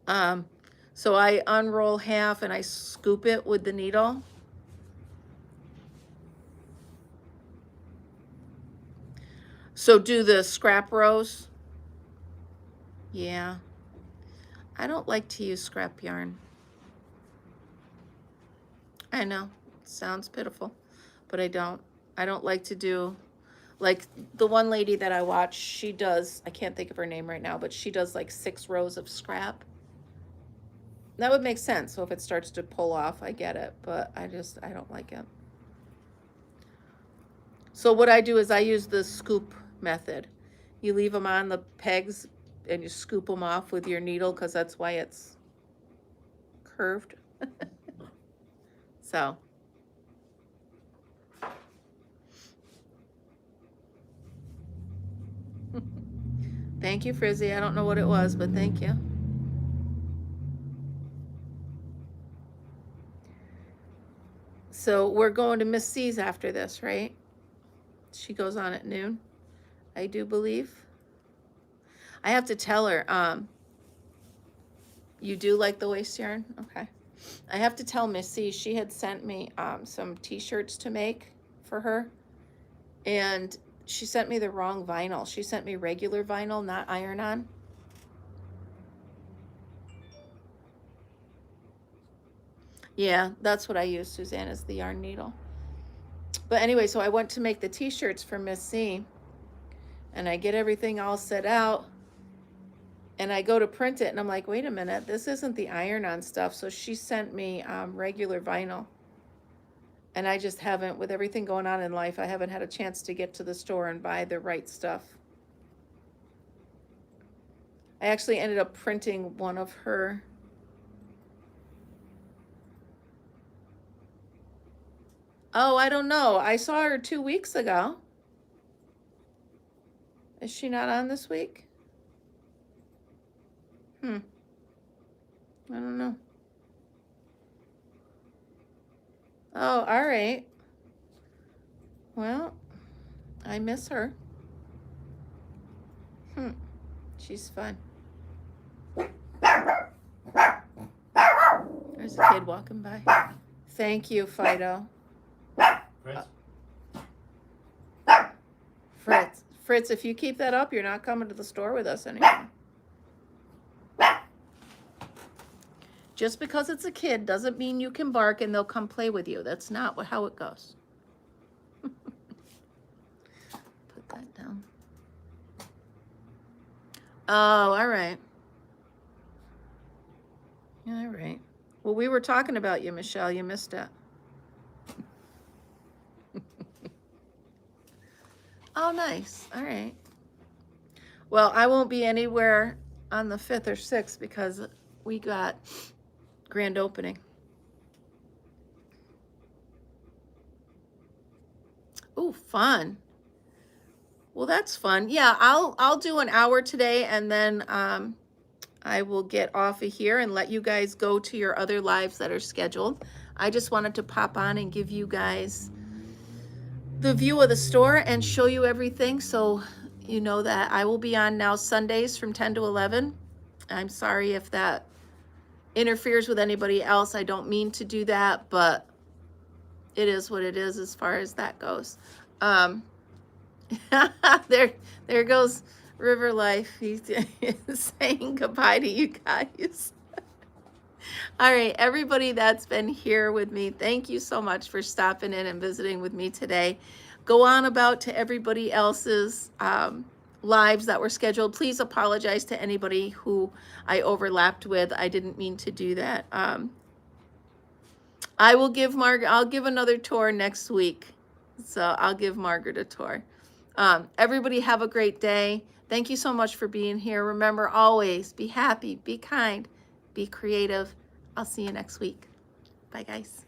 S1: So I unroll half and I scoop it with the needle. So do the scrap rows. Yeah. I don't like to use scrap yarn. I know, sounds pitiful, but I don't like to do, like the one lady that I watch, she does, I can't think of her name right now, but she does like 6 rows of scrap. That would make sense. So if it starts to pull off, I get it, but I don't like it. So what I do is I use the scoop method. You leave them on the pegs and you scoop them off with your needle because that's why it's curved. So. Thank you, Frizzy. I don't know what it was, but thank you. So we're going to Miss C's after this, right? She goes on at noon, I do believe. I have to tell her, you do like the waste yarn? Okay. I have to tell Miss C, she had sent me some t-shirts to make for her. And she sent me the wrong vinyl. She sent me regular vinyl, not iron-on. Yeah, that's what I use, Suzanne, is the yarn needle. But anyway, so I went to make the t-shirts for Miss C. And I get everything all set out. And I go to print it, and I'm like, wait a minute, this isn't the iron-on stuff. So she sent me regular vinyl. And I just haven't, with everything going on in life, I haven't had a chance to get to the store and buy the right stuff. I actually ended up printing one of her. Oh, I don't know. I saw her 2 weeks ago. Is she not on this week? I don't know. Oh, all right. Well, I miss her. She's fun. There's a kid walking by. Thank you, Fido.
S3: Fritz?
S1: Fritz, if you keep that up, you're not coming to the store with us anymore. Just because it's a kid doesn't mean you can bark and they'll come play with you. That's not how it goes. Put that down. Oh, all right. All right. Well, we were talking about you, Michelle. You missed it. Oh, nice. All right. Well, I won't be anywhere on the 5th or 6th because we got grand opening. Oh, fun. Well, that's fun. Yeah, I'll do an hour today, and then I will get off of here and let you guys go to your other lives that are scheduled. I just wanted to pop on and give you guys the view of the store and show you everything, so you know that I will be on now Sundays from 10 to 11. I'm sorry if that interferes with anybody else. I don't mean to do that, but it is what it is as far as that goes. There goes River Life. He's saying goodbye to you guys. All right, everybody that's been here with me, thank you so much for stopping in and visiting with me today. Go on about to everybody else's lives that were scheduled. Please apologize to anybody who I overlapped with. I didn't mean to do that. I will give I'll give another tour next week. So I'll give Margaret a tour. Everybody have a great day. Thank you so much for being here. Remember, always be happy, be kind, be creative. I'll see you next week. Bye, guys.